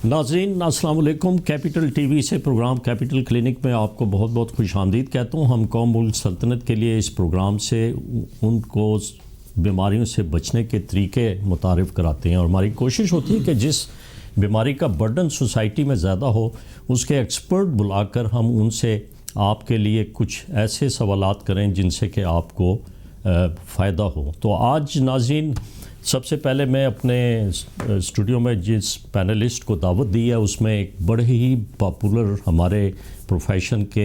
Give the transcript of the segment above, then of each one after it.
ناظرین السلام علیکم. کیپٹل ٹی وی سے پروگرام کیپٹل کلینک میں آپ کو بہت بہت خوش آمدید کہتا ہوں. ہم قوم ملک سلطنت کے لیے اس پروگرام سے ان کو بیماریوں سے بچنے کے طریقے متعارف کراتے ہیں اور ہماری کوشش ہوتی ہے کہ جس بیماری کا برڈن سوسائٹی میں زیادہ ہو اس کے ایکسپرٹ بلا کر ہم ان سے آپ کے لیے کچھ ایسے سوالات کریں جن سے کہ آپ کو فائدہ ہو. تو آج ناظرین سب سے پہلے میں اپنے اسٹوڈیو میں جس پینلسٹ کو دعوت دی ہے اس میں ایک بڑے ہی پاپولر ہمارے پروفیشن کے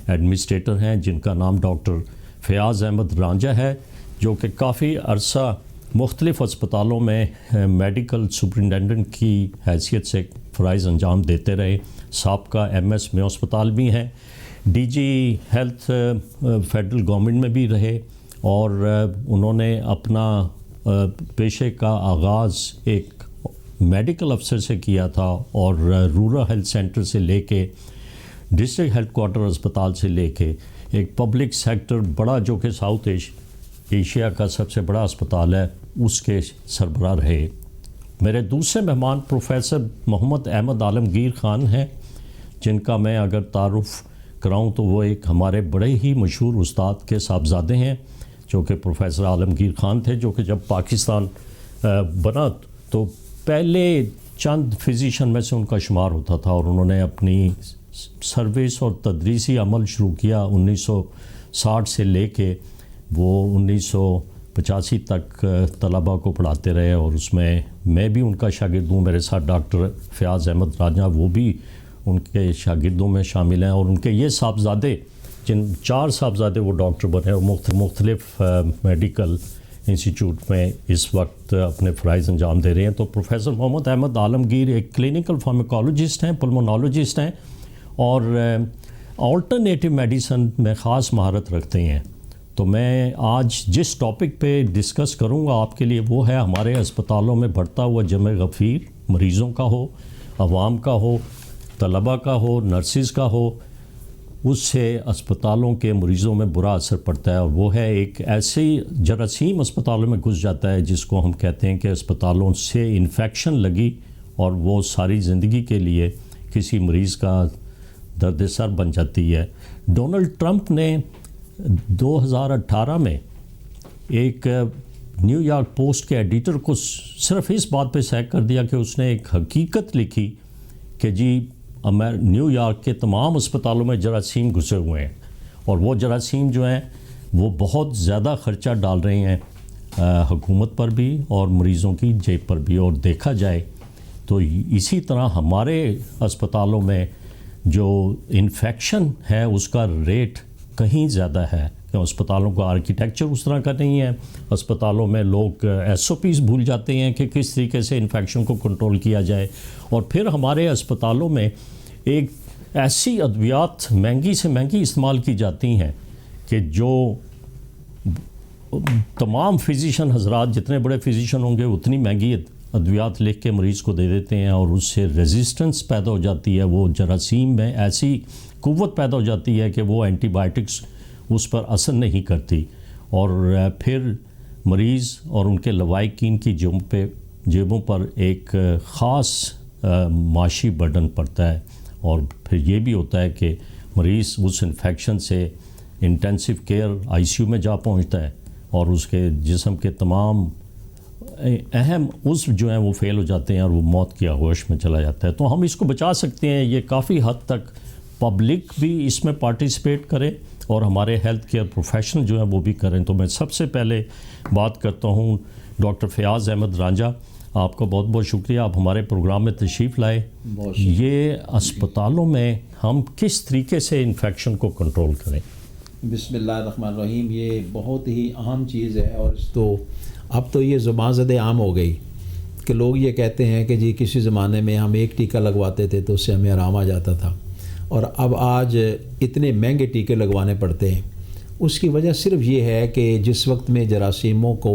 ایڈمنسٹریٹر ہیں جن کا نام ڈاکٹر فیاض احمد رانجھا ہے، جو کہ کافی عرصہ مختلف اسپتالوں میں میڈیکل سپرنٹینڈنٹ کی حیثیت سے فرائض انجام دیتے رہے. سابقہ MS میو اسپتال بھی ہیں، DG ہیلتھ فیڈرل گورنمنٹ میں بھی رہے اور انہوں نے اپنا پیشے کا آغاز ایک میڈیکل افسر سے کیا تھا اور رورل ہیلتھ سینٹر سے لے کے ڈسٹرکٹ ہیڈ کوارٹر اسپتال سے لے کے ایک پبلک سیکٹر بڑا جو کہ ساؤتھ ایشیا کا سب سے بڑا اسپتال ہے اس کے سربراہ رہے. میرے دوسرے مہمان پروفیسر محمد احمد عالمگیر خان ہیں جن کا میں اگر تعارف کراؤں تو وہ ایک ہمارے بڑے ہی مشہور استاد کے صاحبزادے ہیں جو کہ پروفیسر عالمگیر خان تھے، جو کہ جب پاکستان بنا تو پہلے چند فزیشین میں سے ان کا شمار ہوتا تھا اور انہوں نے اپنی سروس اور تدریسی عمل شروع کیا 1960 سے لے کے وہ 1985 تک طلباء کو پڑھاتے رہے اور اس میں بھی ان کا شاگرد ہوں. میرے ساتھ ڈاکٹر فیاض احمد رانجھا وہ بھی ان کے شاگردوں میں شامل ہیں اور ان کے یہ صاحبزادے جن 4 صاحبزادے وہ ڈاکٹر بنے اور مختلف میڈیکل انسٹیٹیوٹ میں اس وقت اپنے فرائض انجام دے رہے ہیں. تو پروفیسر محمد احمد عالمگیر ایک کلینکل فارماکولوجسٹ ہیں، پلمونالوجسٹ ہیں اور آلٹرنیٹیو میڈیسن میں خاص مہارت رکھتے ہیں. تو میں آج جس ٹاپک پہ ڈسکس کروں گا آپ کے لیے وہ ہے ہمارے اسپتالوں میں بڑھتا ہوا جمع غفیر، مریضوں کا ہو، عوام کا ہو، طلباء کا ہو، نرسز کا ہو، اس سے اسپتالوں کے مریضوں میں برا اثر پڑتا ہے اور وہ ہے ایک ایسی جراثیم اسپتالوں میں گھس جاتا ہے جس کو ہم کہتے ہیں کہ اسپتالوں سے انفیکشن لگی اور وہ ساری زندگی کے لیے کسی مریض کا درد سر بن جاتی ہے. ڈونلڈ ٹرمپ نے 2018 میں ایک نیو یارک پوسٹ کے ایڈیٹر کو صرف اس بات پہ سیک کر دیا کہ اس نے ایک حقیقت لکھی کہ جی نیو یارک کے تمام اسپتالوں میں جراثیم گھسے ہوئے ہیں اور وہ جراثیم جو ہیں وہ بہت زیادہ خرچہ ڈال رہے ہیں حکومت پر بھی اور مریضوں کی جیب پر بھی. اور دیکھا جائے تو اسی طرح ہمارے اسپتالوں میں جو انفیکشن ہے اس کا ریٹ کہیں زیادہ ہے کہ اسپتالوں کا آرکیٹیکچر اس طرح کا نہیں ہے. اسپتالوں میں لوگ SOPs بھول جاتے ہیں کہ کس طریقے سے انفیکشن کو کنٹرول کیا جائے اور پھر ہمارے اسپتالوں میں ایک ایسی ادویات مہنگی سے مہنگی استعمال کی جاتی ہیں کہ جو تمام فزیشین حضرات جتنے بڑے فزیشین ہوں گے اتنی مہنگی ادویات لکھ کے مریض کو دے دیتے ہیں اور اس سے ریزسٹنس پیدا ہو جاتی ہے. وہ جراثیم میں ایسی قوت پیدا ہو جاتی ہے کہ وہ اینٹی بائیوٹکس اس پر اثر نہیں کرتی اور پھر مریض اور ان کے لوائقین کی جیبوں پر ایک خاص معاشی برڈن پڑتا ہے اور پھر یہ بھی ہوتا ہے کہ مریض اس انفیکشن سے انٹینسیو کیئر ICU میں جا پہنچتا ہے اور اس کے جسم کے تمام اہم عضو جو ہیں وہ فیل ہو جاتے ہیں اور وہ موت کی آغوش میں چلا جاتا ہے. تو ہم اس کو بچا سکتے ہیں. یہ کافی حد تک پبلک بھی اس میں پارٹیسپیٹ کرے اور ہمارے ہیلتھ کیئر پروفیشنل جو ہیں وہ بھی کریں. تو میں سب سے پہلے بات کرتا ہوں ڈاکٹر فیاض احمد رانجھا. آپ کا بہت بہت شکریہ آپ ہمارے پروگرام میں تشریف لائے. یہ اسپتالوں میں ہم کس طریقے سے انفیکشن کو کنٹرول کریں؟ بسم اللہ الرحمن الرحیم. یہ بہت ہی اہم چیز ہے اور اب تو یہ زبان زد عام ہو گئی کہ لوگ یہ کہتے ہیں کہ جی کسی زمانے میں ہم ایک ٹیکہ لگواتے تھے تو اس سے ہمیں آرام آ جاتا تھا اور اب آج اتنے مہنگے ٹیکے لگوانے پڑتے ہیں. اس کی وجہ صرف یہ ہے کہ جس وقت میں جراثیموں کو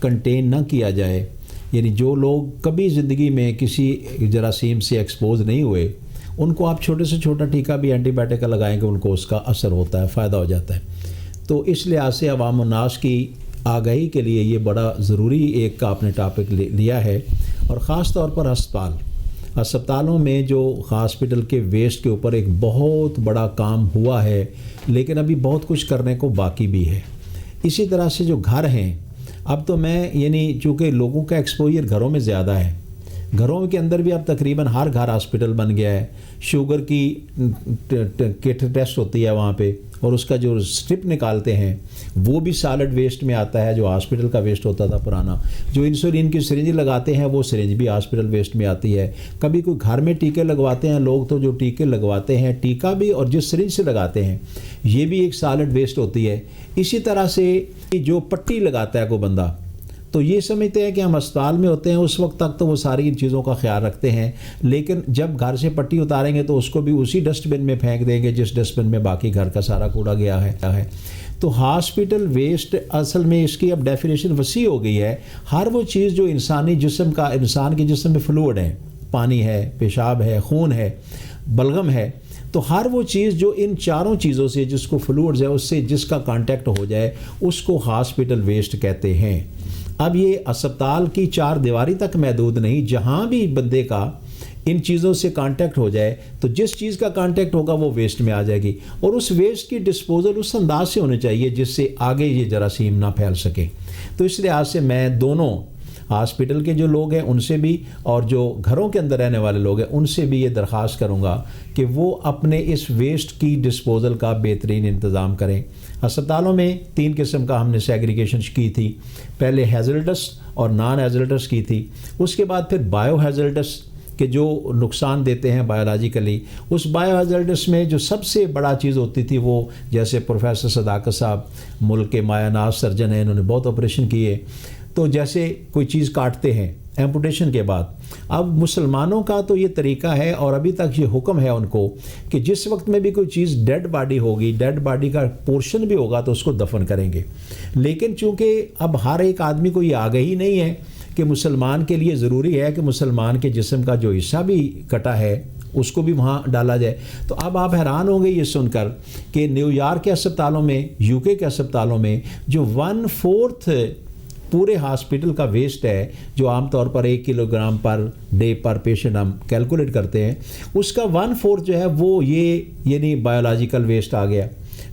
کنٹین نہ کیا جائے، یعنی جو لوگ کبھی زندگی میں کسی جراثیم سے ایکسپوز نہیں ہوئے ان کو آپ چھوٹے سے چھوٹا ٹیکہ بھی اینٹی بائیوٹک کا لگائیں کہ ان کو اس کا اثر ہوتا ہے، فائدہ ہو جاتا ہے. تو اس لحاظ سے عوام الناس کی آگاہی کے لیے یہ بڑا ضروری ایک آپ نے ٹاپک لیا ہے اور خاص طور پر ہسپتالوں میں جو ہاسپٹل کے ویسٹ کے اوپر ایک بہت بڑا کام ہوا ہے، لیکن ابھی بہت کچھ کرنے کو باقی بھی ہے۔ اسی طرح سے جو گھر ہیں، اب تو میں چونکہ لوگوں کا ایکسپوجر گھروں میں زیادہ ہے، گھروں کے اندر بھی اب تقریباً ہر گھر ہاسپٹل بن گیا ہے۔ شوگر کی کٹ ٹیسٹ ہوتی ہے وہاں پہ، اور اس کا جو اسٹرپ نکالتے ہیں وہ بھی سالڈ ویسٹ میں آتا ہے، جو ہاسپٹل کا ویسٹ ہوتا تھا پرانا۔ جو انسولین کی سرنج لگاتے ہیں وہ سرنج بھی ہاسپٹل ویسٹ میں آتی ہے۔ کبھی کوئی گھر میں ٹیکے لگواتے ہیں لوگ، تو جو ٹیکے لگواتے ہیں ٹیکہ بھی اور جس سرنج سے لگاتے ہیں یہ بھی ایک سالڈ ویسٹ ہوتی ہے۔ اسی طرح سے جو پٹی لگاتا ہے کوئی بندہ، تو یہ سمجھتے ہیں کہ ہم اسپتال میں ہوتے ہیں، اس وقت تک تو وہ ساری ان چیزوں کا خیال رکھتے ہیں، لیکن جب گھر سے پٹی اتاریں گے تو اس کو بھی اسی ڈسٹ بن میں پھینک دیں گے جس ڈسٹ بن میں باقی گھر کا سارا کوڑا گیا ہے۔ تو ہاسپٹل ویسٹ اصل میں اس کی اب ڈیفینیشن وسیع ہو گئی ہے۔ ہر وہ چیز جو انسان کے جسم میں فلوئڈ ہے، پانی ہے، پیشاب ہے، خون ہے، بلغم ہے، تو ہر وہ چیز جو ان چاروں چیزوں سے، جس کو فلوئڈز ہے، اس سے جس کا کانٹیکٹ ہو جائے اس کو ہاسپٹل ویسٹ کہتے ہیں۔ اب یہ اسپتال کی چار دیواری تک محدود نہیں، جہاں بھی بندے کا ان چیزوں سے کانٹیکٹ ہو جائے تو جس چیز کا کانٹیکٹ ہوگا وہ ویسٹ میں آ جائے گی، اور اس ویسٹ کی ڈسپوزل اس انداز سے ہونی چاہیے جس سے آگے یہ جراثیم نہ پھیل سکے۔ تو اس لحاظ سے میں دونوں ہاسپٹل کے جو لوگ ہیں ان سے بھی اور جو گھروں کے اندر رہنے والے لوگ ہیں ان سے بھی یہ درخواست کروں گا کہ وہ اپنے اس ویسٹ کی ڈسپوزل کا بہترین انتظام کریں۔ ہسپتالوں میں 3 قسم کا ہم نے سیگریگیشن کی تھی، پہلے ہیزلڈس اور نان ہیزلڈس کی تھی، اس کے بعد پھر بایو ہیزلڈس کہ جو نقصان دیتے ہیں بایولوجیکلی۔ اس بایو ہیزلڈس میں جو سب سے بڑا چیز ہوتی تھی وہ، جیسے پروفیسر صداقت صاحب ملک کے مایہ ناز سرجن ہیں، انہوں نے بہت آپریشن کیے، تو جیسے کوئی چیز کاٹتے ہیں ایمپوٹیشن کے بعد، اب مسلمانوں کا تو یہ طریقہ ہے اور ابھی تک یہ حکم ہے ان کو کہ جس وقت میں بھی کوئی چیز ڈیڈ باڈی ہوگی، ڈیڈ باڈی کا پورشن بھی ہوگا تو اس کو دفن کریں گے۔ لیکن چونکہ اب ہر ایک آدمی کو یہ آگہی نہیں ہے کہ مسلمان کے لیے ضروری ہے کہ مسلمان کے جسم کا جو حصہ بھی کٹا ہے اس کو بھی وہاں ڈالا جائے، تو اب آپ حیران ہوں گے یہ سن کر کہ نیو یارک کے اسپتالوں میں، یو کے اسپتالوں میں جو 1/4 پورے ہاسپٹل کا ویسٹ ہے، جو عام طور پر 1 کلو گرام پر ڈے پر پیشنٹ ہم کیلکولیٹ کرتے ہیں، اس کا 1/4 جو ہے وہ یہ یعنی بایولوجیکل ویسٹ آ گیا،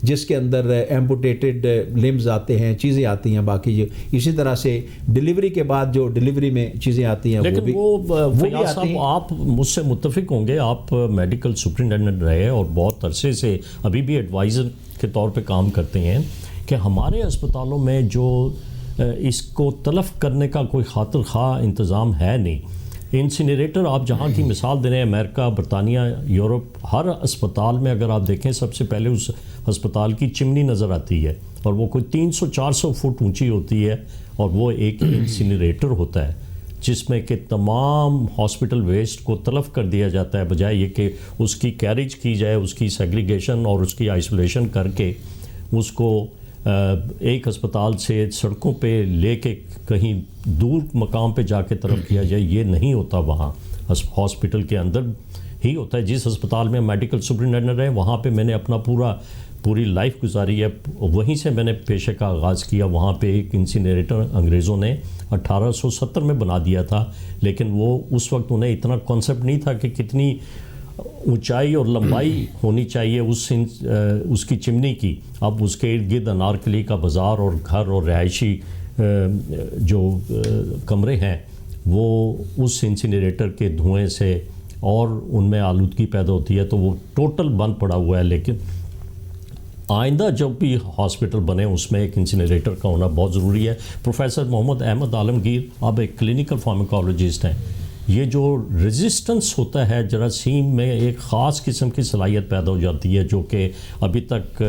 جس کے اندر ایمپوٹیٹڈ لمز آتے ہیں، چیزیں آتی ہیں باقی جو، اسی طرح سے ڈلیوری کے بعد جو ڈلیوری میں چیزیں آتی ہیں لیکن وہ فیاض صاحب آپ مجھ سے متفق ہوں گے، آپ میڈیکل سپرنٹینڈنٹ رہے اور بہت عرصے سے ابھی بھی ایڈوائزر کے طور پہ کام کرتے ہیں، کہ ہمارے اسپتالوں میں جو اس کو تلف کرنے کا کوئی خاطر خواہ انتظام ہے نہیں۔ انسینریٹر آپ جہاں کی مثال دے رہے ہیں، امریکہ، برطانیہ، یورپ، ہر اسپتال میں اگر آپ دیکھیں سب سے پہلے اس ہسپتال کی چمنی نظر آتی ہے، اور وہ کوئی 300-400 فٹ اونچی ہوتی ہے، اور وہ ایک انسینریٹر ہوتا ہے جس میں کہ تمام ہاسپٹل ویسٹ کو تلف کر دیا جاتا ہے، بجائے یہ کہ اس کی کیریج کی جائے، اس کی سیگریگیشن اور اس کی آئسولیشن کر کے اس کو ایک ہسپتال سے سڑکوں پہ لے کے کہیں دور مقام پہ جا کے طرف کیا جائے۔ یہ نہیں ہوتا، وہاں ہاسپٹل کے اندر ہی ہوتا ہے۔ جس ہسپتال میں میڈیکل سپرنٹینڈنٹ ہے وہاں پہ میں نے اپنا پوری لائف گزاری ہے، وہیں سے میں نے پیشے کا آغاز کیا۔ وہاں پہ ایک انسینریٹر انگریزوں نے 1870 میں بنا دیا تھا، لیکن وہ اس وقت انہیں اتنا کانسیپٹ نہیں تھا کہ کتنی اونچائی اور لمبائی ہونی چاہیے اس کی چمنی کی۔ اب اس کے ارد گرد انارکلی کا بازار اور گھر اور رہائشی جو کمرے ہیں وہ اس انسینریٹر کے دھوئیں سے اور ان میں آلودگی پیدا ہوتی ہے، تو وہ ٹوٹل بند پڑا ہوا ہے۔ لیکن آئندہ جب بھی ہاسپٹل بنے اس میں ایک انسینریٹر کا ہونا بہت ضروری ہے۔ پروفیسر محمد احمد عالمگیر، آپ ایک کلینکل فارماکالوجسٹ ہیں، یہ جو ریزسٹنس ہوتا ہے جراثیم میں، ایک خاص قسم کی صلاحیت پیدا ہو جاتی ہے، جو کہ ابھی تک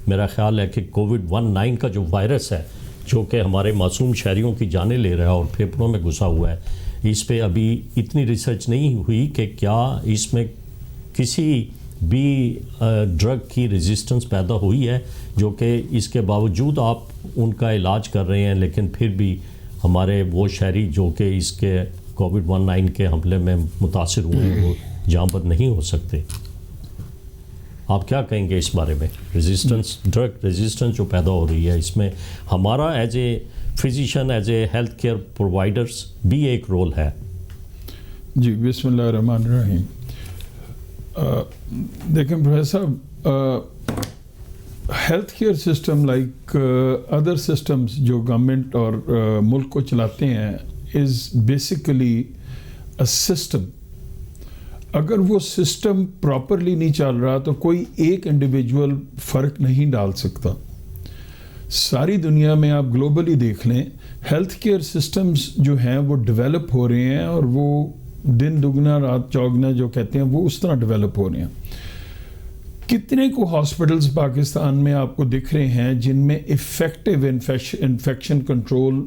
میرا خیال ہے کہ کووڈ-19 کا جو وائرس ہے، جو کہ ہمارے معصوم شہریوں کی جانیں لے رہا ہے اور پھیپھڑوں میں گھسا ہوا ہے، اس پہ ابھی اتنی ریسرچ نہیں ہوئی کہ کیا اس میں کسی بھی ڈرگ کی ریزسٹنس پیدا ہوئی ہے، جو کہ اس کے باوجود آپ ان کا علاج کر رہے ہیں، لیکن پھر بھی ہمارے وہ شہری جو کہ اس کے کووڈ-19 کے حملے میں متاثر ہوئے ہیں وہ جاں بد نہیں ہو سکتے۔ آپ کیا کہیں گے اس بارے میں؟ ڈرگ ریزسٹنس جو پیدا ہو رہی ہے، اس میں ہمارا as a physician, as a health care providers بھی ایک رول ہے۔ جی بسم اللہ الرحمن الرحیم. دیکھیں پروفیسر صاحب, health care system like other systems جو گورنمنٹ اور ملک کو چلاتے ہیں از بیسیکلی اے سسٹم. اگر وہ سسٹم پراپرلی نہیں چل رہا تو کوئی ایک انڈیویجول فرق نہیں ڈال سکتا. ساری دنیا میں آپ گلوبلی دیکھ لیں, ہیلتھ کیئر سسٹمز جو ہیں وہ ڈیولپ ہو رہے ہیں, اور وہ دن دگنا رات چوگنا جو کہتے ہیں وہ اس طرح ڈیولپ ہو رہے ہیں. کتنے کو ہاسپٹلز پاکستان میں آپ کو دکھ رہے ہیں جن میں افیکٹو انفیکشن کنٹرول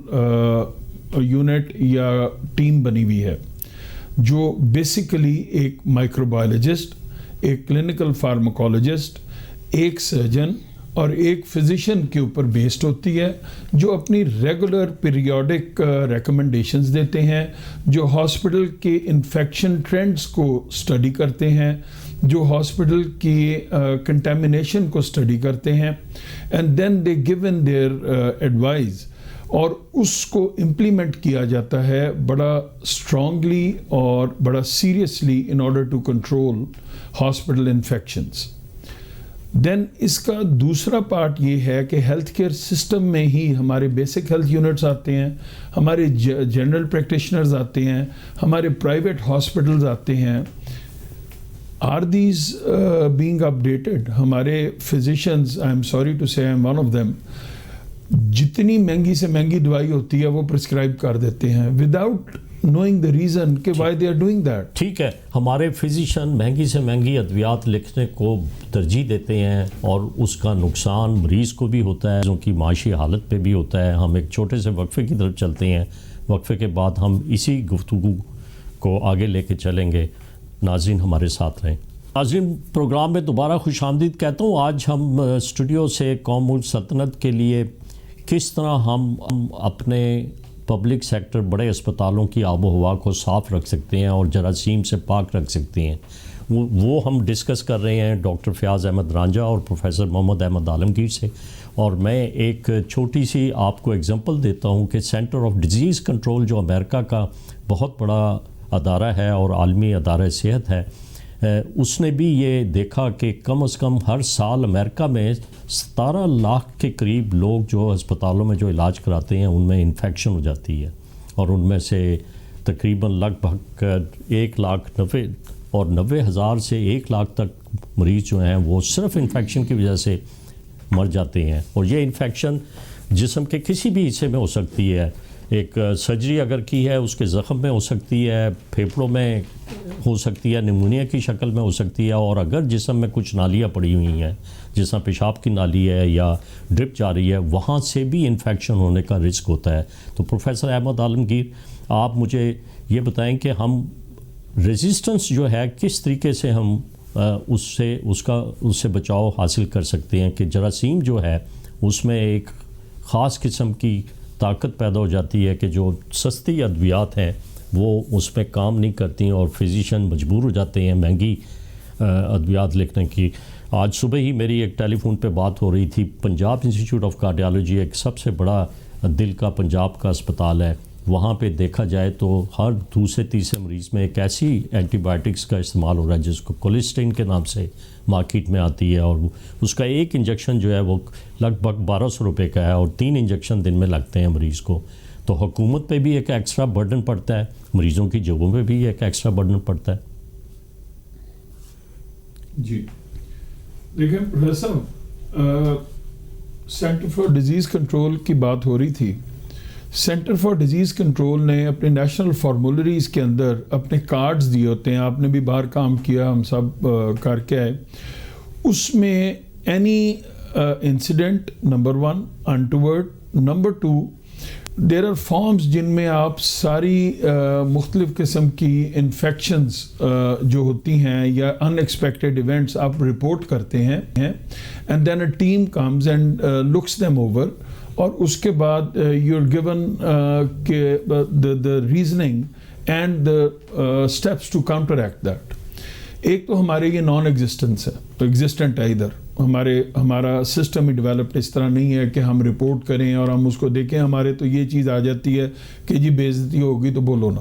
یونٹ یا ٹیم بنی ہوئی ہے, جو بیسیکلی ایک مائکروبایولوجسٹ, ایک کلینکل فارماکولوجسٹ, ایک سرجن اور ایک فزیشین کے اوپر بیسڈ ہوتی ہے, جو اپنی ریگولر پیریوڈک ریکمنڈیشنز دیتے ہیں, جو ہاسپٹل کے انفیکشن ٹرینڈز کو اسٹڈی کرتے ہیں, جو ہاسپٹل کی کنٹامینیشن کو اسٹڈی کرتے ہیں, and then they given their advice, اور اس کو امپلیمنٹ کیا جاتا ہے بڑا اسٹرانگلی اور بڑا seriously in order to control hospital infections. Then اس کا دوسرا پارٹ یہ ہے کہ ہیلتھ کیئر سسٹم میں ہی ہمارے بیسک ہیلتھ یونٹس آتے ہیں, ہمارے جنرل پریکٹیشنرز آتے ہیں, ہمارے پرائیویٹ ہاسپٹلز آتے ہیں. Are these being updated? ہمارے physicians, I am sorry to say I am one of them, جتنی مہنگی سے مہنگی دوائی ہوتی ہے وہ پرسکرائب کر دیتے ہیں وداؤٹ نوئنگ دا ریزن کہ why they are doing that. ٹھیک ہے, ہمارے فزیشین مہنگی سے مہنگی ادویات لکھنے کو ترجیح دیتے ہیں, اور اس کا نقصان مریض کو بھی ہوتا ہے, ان کی معاشی حالت پہ بھی ہوتا ہے. ہم ایک چھوٹے سے وقفے کی طرف چلتے ہیں, وقفے کے بعد ہم اسی گفتگو کو آگے لے کے چلیں گے. ناظرین ہمارے ساتھ رہیں. ناظرین, پروگرام میں دوبارہ خوش آمدید کہتا ہوں. آج ہم اسٹوڈیو سے قوم ملک سلطنت کے لیے کس طرح ہم اپنے پبلک سیکٹر بڑے اسپتالوں کی آب و ہوا کو صاف رکھ سکتے ہیں اور جراثیم سے پاک رکھ سکتے ہیں, وہ ہم ڈسکس کر رہے ہیں ڈاکٹر فیاض احمد رانجھا اور پروفیسر محمد احمد عالمگیر سے. اور میں ایک چھوٹی سی آپ کو ایگزامپل دیتا ہوں کہ سینٹر آف ڈیزیز کنٹرول جو امریکہ کا بہت بڑا ادارہ ہے اور عالمی ادارہ صحت ہے, اس نے بھی یہ دیکھا کہ کم از کم ہر سال امریکہ میں 17 لاکھ کے قریب لوگ جو ہسپتالوں میں جو علاج کراتے ہیں ان میں انفیکشن ہو جاتی ہے, اور ان میں سے تقریباً لگ بھگ 1,90,000 اور 90,000 سے 1 لاکھ تک مریض جو ہیں وہ صرف انفیکشن کی وجہ سے مر جاتے ہیں. اور یہ انفیکشن جسم کے کسی بھی حصے میں ہو سکتی ہے. ایک سرجری اگر کی ہے اس کے زخم میں ہو سکتی ہے, پھیپھڑوں میں ہو سکتی ہے, نمونیا کی شکل میں ہو سکتی ہے, اور اگر جسم میں کچھ نالیاں پڑی ہوئی ہیں جس طرح پیشاب کی نالی ہے یا ڈرپ جا رہی ہے, وہاں سے بھی انفیکشن ہونے کا رسک ہوتا ہے. تو پروفیسر احمد عالمگیر, آپ مجھے یہ بتائیں کہ ہم ریزسٹنس جو ہے کس طریقے سے ہم اس سے بچاؤ حاصل کر سکتے ہیں کہ جراثیم جو ہے اس میں ایک خاص قسم کی طاقت پیدا ہو جاتی ہے کہ جو سستی ادویات ہیں وہ اس پہ کام نہیں کرتی ہیں اور فزیشین مجبور ہو جاتے ہیں مہنگی ادویات لکھنے کی. آج صبح ہی میری ایک ٹیلی فون پہ بات ہو رہی تھی. پنجاب انسٹیٹیوٹ آف کارڈیالوجی ایک سب سے بڑا دل کا پنجاب کا اسپتال ہے, وہاں پہ دیکھا جائے تو ہر دوسرے تیسرے مریض میں ایک ایسی اینٹی بائیوٹکس کا استعمال ہو رہا ہے جس کو کولیسٹین کے نام سے مارکیٹ میں آتی ہے, اور اس کا ایک انجیکشن جو ہے وہ لگ بھگ 1,200 روپے کا ہے, اور 3 انجیکشن دن میں لگتے ہیں مریض کو. تو حکومت پہ بھی ایک ایکسٹرا برڈن پڑتا ہے, مریضوں کی جیبوں پہ بھی ایک ایکسٹرا برڈن پڑتا ہے. جی دیکھیں professor, centre for disease control کی بات ہو رہی تھی. سینٹر فار ڈیزیز کنٹرول نے اپنے نیشنل فارمولیریز کے اندر اپنے کارڈز دیے ہوتے ہیں, آپ نے بھی باہر کام کیا, ہم سب کر کے آئے. اس میں any incident number 1, untoward number 2, there are forms جن میں آپ ساری مختلف قسم کی انفیکشنز جو ہوتی ہیں یا ان ایکسپیکٹڈ ایونٹس آپ رپورٹ کرتے ہیں, and then a team comes and looks them over, اور اس کے بعد you are given the reasoning and the steps to counteract that. ایک تو ہمارے یہ نان ایگزسٹنس ہے, تو ایگزسٹنٹ ہے ادھر, ہمارا سسٹم ہی ڈیولپڈ اس طرح نہیں ہے کہ ہم رپورٹ کریں اور ہم اس کو دیکھیں. ہمارے تو یہ چیز آ جاتی ہے کہ جی بے عزتی ہوگی تو بولو نا.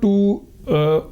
2,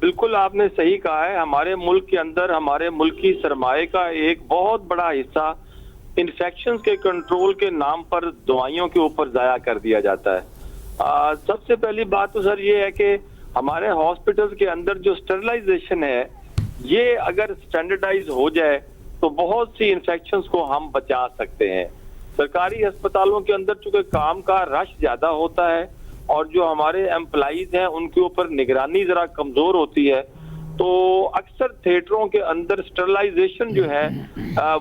بالکل آپ نے صحیح کہا ہے. ہمارے ملک کے اندر ہمارے ملکی سرمایہ کا ایک بہت بڑا حصہ انفیکشنز کے کنٹرول کے نام پر دوائیوں کے اوپر ضائع کر دیا جاتا ہے. سب سے پہلی بات تو سر یہ ہے کہ ہمارے ہاسپٹلز کے اندر جو اسٹرلائزیشن ہے یہ اگر اسٹینڈرڈائز ہو جائے تو بہت سی انفیکشنز کو ہم بچا سکتے ہیں. سرکاری ہسپتالوں کے اندر چونکہ کام کا رش زیادہ ہوتا ہے اور جو ہمارے امپلائیز ہیں ان کے اوپر نگرانی ذرا کمزور ہوتی ہے تو اکثر تھیٹروں کے اندر اسٹرلائزیشن جو ہے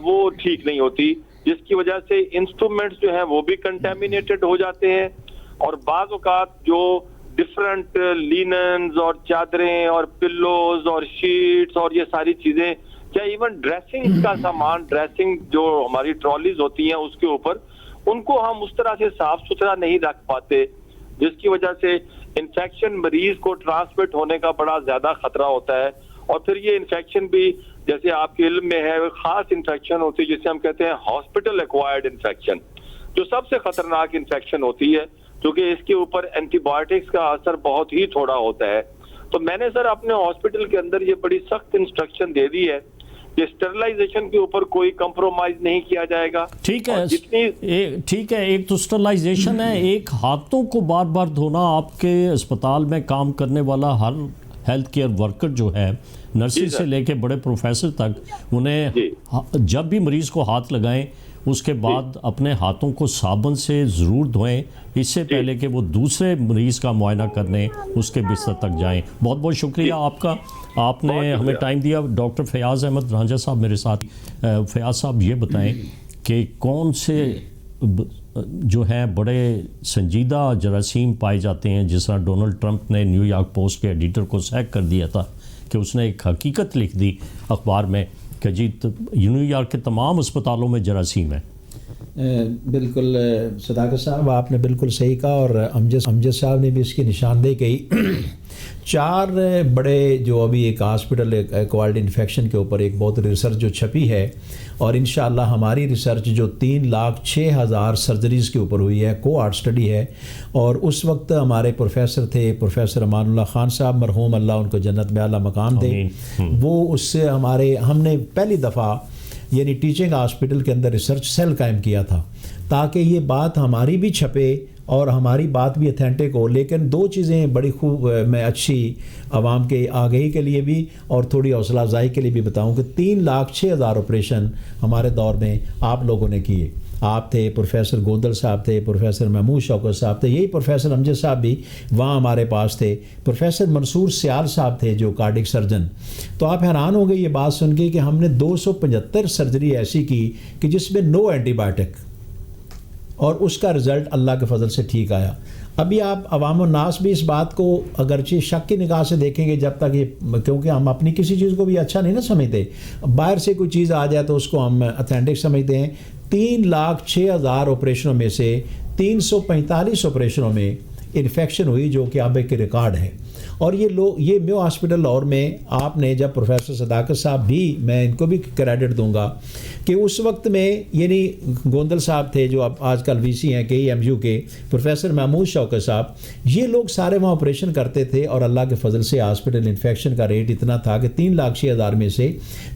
وہ ٹھیک نہیں ہوتی, جس کی وجہ سے انسٹرومنٹس جو ہیں وہ بھی کنٹامینیٹڈ ہو جاتے ہیں اور بعض اوقات جو ڈفرنٹ لیننز اور چادریں اور پلوز اور شیٹس اور یہ ساری چیزیں یا ایون ڈریسنگ کا سامان, ڈریسنگ جو ہماری ٹرالیز ہوتی ہیں اس کے اوپر, ان کو ہم اس طرح سے صاف ستھرا نہیں رکھ پاتے, جس کی وجہ سے انفیکشن مریض کو ٹرانسمٹ ہونے کا بڑا زیادہ خطرہ ہوتا ہے. اور پھر یہ انفیکشن بھی جیسے آپ کے علم میں ہے خاص انفیکشن ہوتی ہے جسے ہم کہتے ہیں ہاسپٹل ایکوائرڈ انفیکشن, جو سب سے خطرناک انفیکشن ہوتی ہے کیونکہ اس کے اوپر اینٹی بایوٹکس کا اثر بہت ہی تھوڑا ہوتا ہے. تو میں نے سر اپنے ہاسپٹل کے اندر یہ بڑی سخت انسٹرکشن دے دی ہے کہ اسٹرلائزیشن کے اوپر کوئی کمپرومائز نہیں کیا جائے گا. ٹھیک ہے, ایک تو اسٹرلائزیشن ہے, ایک ہاتھوں کو بار بار دھونا. آپ کے اسپتال میں کام کرنے والا ہر ہیلتھ کیئر ورکر جو ہے, نرسز سے لے کے بڑے پروفیسر تک, انہیں جب بھی مریض کو ہاتھ لگائیں اس کے بعد اپنے ہاتھوں کو صابن سے ضرور دھوئیں, اس سے پہلے کہ وہ دوسرے مریض کا معائنہ کرنے اس کے بستر تک جائیں. بہت بہت شکریہ آپ کا, آپ نے ہمیں ٹائم دیا. ڈاکٹر فیاض احمد رانجھا صاحب میرے ساتھ. فیاض صاحب یہ بتائیں کہ کون سے جو ہیں بڑے سنجیدہ جراثیم پائے جاتے ہیں, جس طرح ڈونلڈ ٹرمپ نے نیو یارک پوسٹ کے ایڈیٹر کو سیک کر دیا تھا کہ اس نے ایک حقیقت لکھ دی اخبار میں کہ جی نیو یارک کے تمام اسپتالوں میں جراثیم ہیں. بالکل صداقت صاحب آپ نے بالکل صحیح کہا, اور امجد صاحب نے بھی اس کی نشاندہی کی. 4 بڑے جو ابھی ایک ہاسپٹل ایکوائرڈ انفیکشن کے اوپر ایک بہت ریسرچ جو چھپی ہے, اور انشاءاللہ ہماری ریسرچ جو 3,06,000 سرجریز کے اوپر ہوئی ہے, کوہارٹ سٹڈی ہے. اور اس وقت ہمارے پروفیسر تھے پروفیسر امان اللہ خان صاحب, مرحوم اللہ ان کو جنت میں اعلیٰ مقام دے. وہ اس سے ہم نے پہلی دفعہ یعنی ٹیچنگ ہاسپٹل کے اندر ریسرچ سیل قائم کیا تھا تاکہ یہ بات ہماری بھی چھپے اور ہماری بات بھی اتھینٹک ہو. لیکن 2 چیزیں بڑی خوب میں اچھی عوام کے آگہی کے لیے بھی اور تھوڑی حوصلہ افزائی کے لیے بھی بتاؤں کہ 3,06,000 آپریشن ہمارے دور میں آپ لوگوں نے کیے. آپ تھے, پروفیسر گوندل صاحب تھے, پروفیسر محمود شوکت صاحب تھے, یہی پروفیسر امجد صاحب بھی وہاں ہمارے پاس تھے, پروفیسر منصور سیال صاحب تھے جو کارڈک سرجن. تو آپ حیران ہو گئے یہ بات سن کے کہ ہم نے 275 سرجری ایسی کی کہ جس میں نو اینٹی بایوٹک, اور اس کا رزلٹ اللہ کے فضل سے ٹھیک آیا. ابھی آپ عوام الناس بھی اس بات کو اگرچہ شک کی نگاہ سے دیکھیں گے جب تک یہ, کیونکہ ہم اپنی کسی چیز کو بھی اچھا نہیں نا سمجھتے, باہر سے کوئی چیز آ جائے تو اس کو ہم اتھینٹک سمجھتے ہیں. 3,06,000 آپریشنوں میں سے 345 آپریشنوں میں انفیکشن ہوئی جو کہ اب ایک ریکارڈ ہے. اور یہ میو ہاسپٹل لاہور میں آپ نے جب پروفیسر صداقت صاحب بھی, میں ان کو بھی کریڈٹ دوں گا کہ اس وقت میں یعنی گوندل صاحب تھے جو اب آج کل وی سی ہیں KEMU کے, پروفیسر محمود شوکت صاحب, یہ لوگ سارے وہاں آپریشن کرتے تھے. اور اللہ کے فضل سے ہاسپٹل انفیکشن کا ریٹ اتنا تھا کہ 3,06,000 میں سے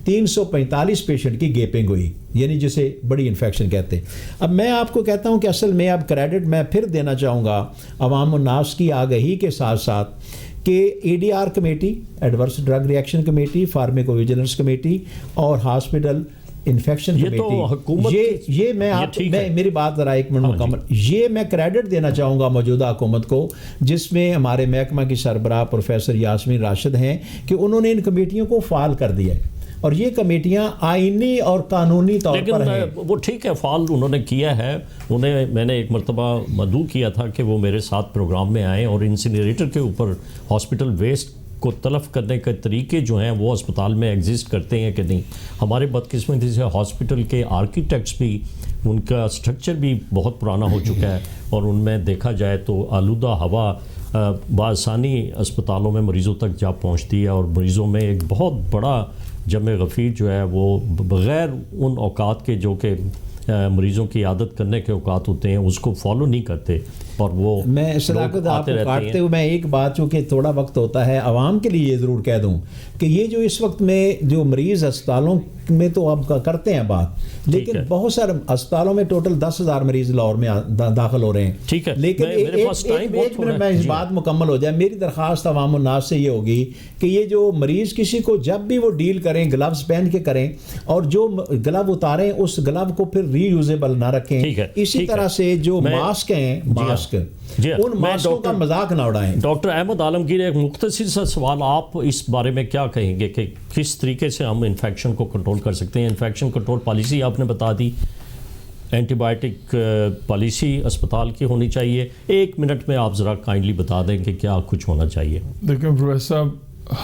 345 پیشنٹ کی گیپنگ ہوئی, یعنی جسے بڑی انفیکشن کہتے ہیں. اب میں آپ کو کہتا ہوں کہ اصل میں اب کریڈٹ میں پھر دینا چاہوں گا عوام الناس کی آگہی کے ساتھ ساتھ کہ ADR committee, adverse drug reaction committee, pharmacovigilance committee اور ہاسپٹل انفیکشن کمیٹی, یہ میں میری بات ذرا ایک منٹ مکمل, یہ میں کریڈٹ دینا چاہوں گا موجودہ حکومت کو, جس میں ہمارے محکمہ کی سربراہ پروفیسر یاسمین راشد ہیں کہ انہوں نے ان کمیٹیوں کو فعال کر دیا ہے. اور یہ کمیٹیاں آئینی اور قانونی طور پر ہیں. وہ ٹھیک ہے, فعال انہوں نے کیا ہے. انہیں میں نے ایک مرتبہ مدعو کیا تھا کہ وہ میرے ساتھ پروگرام میں آئیں اور انسینریٹر کے اوپر ہاسپٹل ویسٹ کو تلف کرنے کے طریقے جو ہیں وہ اسپتال میں ایگزسٹ کرتے ہیں کہ نہیں. ہمارے بدقسمتی سے ہاسپٹل کے آرکیٹیکٹس بھی, ان کا سٹرکچر بھی بہت پرانا ہو چکا ہے, اور ان میں دیکھا جائے تو آلودہ ہوا بآسانی اسپتالوں میں مریضوں تک جا پہنچتی ہے, اور مریضوں میں ایک بہت بڑا جمع غفیر جو ہے وہ بغیر ان اوقات کے جو کہ مریضوں کی عادت کرنے کے اوقات ہوتے ہیں اس کو فالو نہیں کرتے. اور وہ میں صداقت آپ کو کاٹتے ہوئے میں ایک بات، چونکہ تھوڑا وقت ہوتا ہے، عوام کے لیے یہ ضرور کہہ دوں کہ یہ جو اس وقت میں جو مریض اسپتالوں میں تو آپ کرتے ہیں بات، لیکن بہت سارے اسپتالوں میں ٹوٹل 10,000 مریض لاہور میں داخل ہو رہے ہیں. ٹھیک ہے، لیکن ایک منٹ میں اس بات مکمل ہو جائے، میری درخواست عوام الناس سے یہ ہوگی کہ یہ جو مریض کسی کو جب بھی وہ ڈیل کریں گلوز پہن کے کریں، اور جو گلو اتاریں اس گلو کو پھر ری یوزیبل نہ رکھیں. اسی طرح سے جو ماسک ہیں، ماسک ان ماسکوں کا مذاق نہ اڑائیں. ڈاکٹر احمد عالمگیر، ایک مختصر سا سوال، آپ اس بارے میں کیا کہیں گے کہ کس طریقے سے ہم انفیکشن کو کنٹرول کر سکتے ہیں؟ انفیکشن کنٹرول پالیسی آپ نے بتا دی، اینٹی بائیوٹک پالیسی اسپتال کی ہونی چاہیے. 1 منٹ میں آپ ذرا کائنڈلی بتا دیں کہ کیا کچھ ہونا چاہیے. دیکھیں پروفیسر صاحب،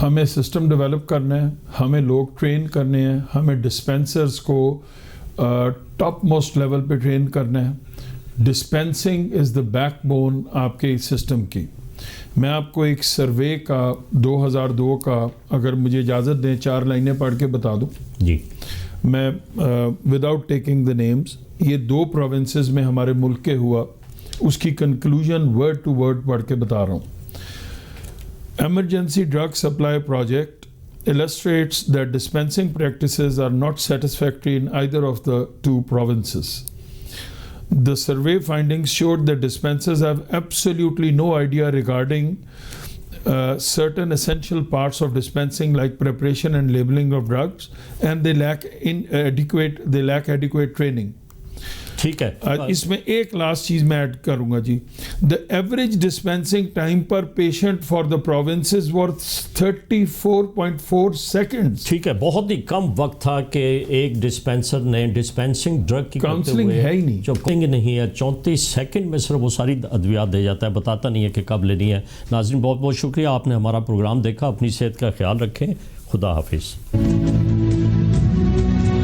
ہمیں سسٹم ڈیولپ کرنا ہے، ہمیں لوگ ٹرین کرنے ہیں، ہمیں ڈسپینسرز کو ٹاپ موسٹ لیول پہ ٹرین کرنا ہے. Dispensing is the back bone آپ کے سسٹم کی. میں آپ کو ایک سروے کا 2002 کا اگر مجھے اجازت دیں 4 لائنیں پڑھ کے بتا دوں. جی میں وداؤٹ ٹیکنگ دا نیمز، یہ 2 پروونسز میں ہمارے ملک کے ہوا، اس کی کنکلوژن ورڈ ٹو ورڈ پڑھ کے بتا رہا ہوں. Emergency drug supply project illustrates that dispensing practices are not satisfactory in either of the 2 provinces. The survey findings showed that dispensers have absolutely no idea regarding certain essential parts of dispensing, like preparation and labeling of drugs, and they lack adequate training. ٹھیک ہے، اس میں ایک last چیز میں add کروں گا جی. The average dispensing time per patient for the provinces was 34.4 seconds. ٹھیک ہے، بہت ہی کم وقت تھا کہ ایک ڈسپینسر نے ڈسپینسنگ ڈرگ کی کاؤنسلنگ ہے ہی نہیں، جو نہیں ہے 34 سیکنڈ میں صرف وہ ساری ادویات دے جاتا ہے، بتاتا نہیں ہے کہ کب لینی ہے. ناظرین بہت بہت شکریہ، آپ نے ہمارا پروگرام دیکھا. اپنی صحت کا خیال رکھیں. خدا حافظ.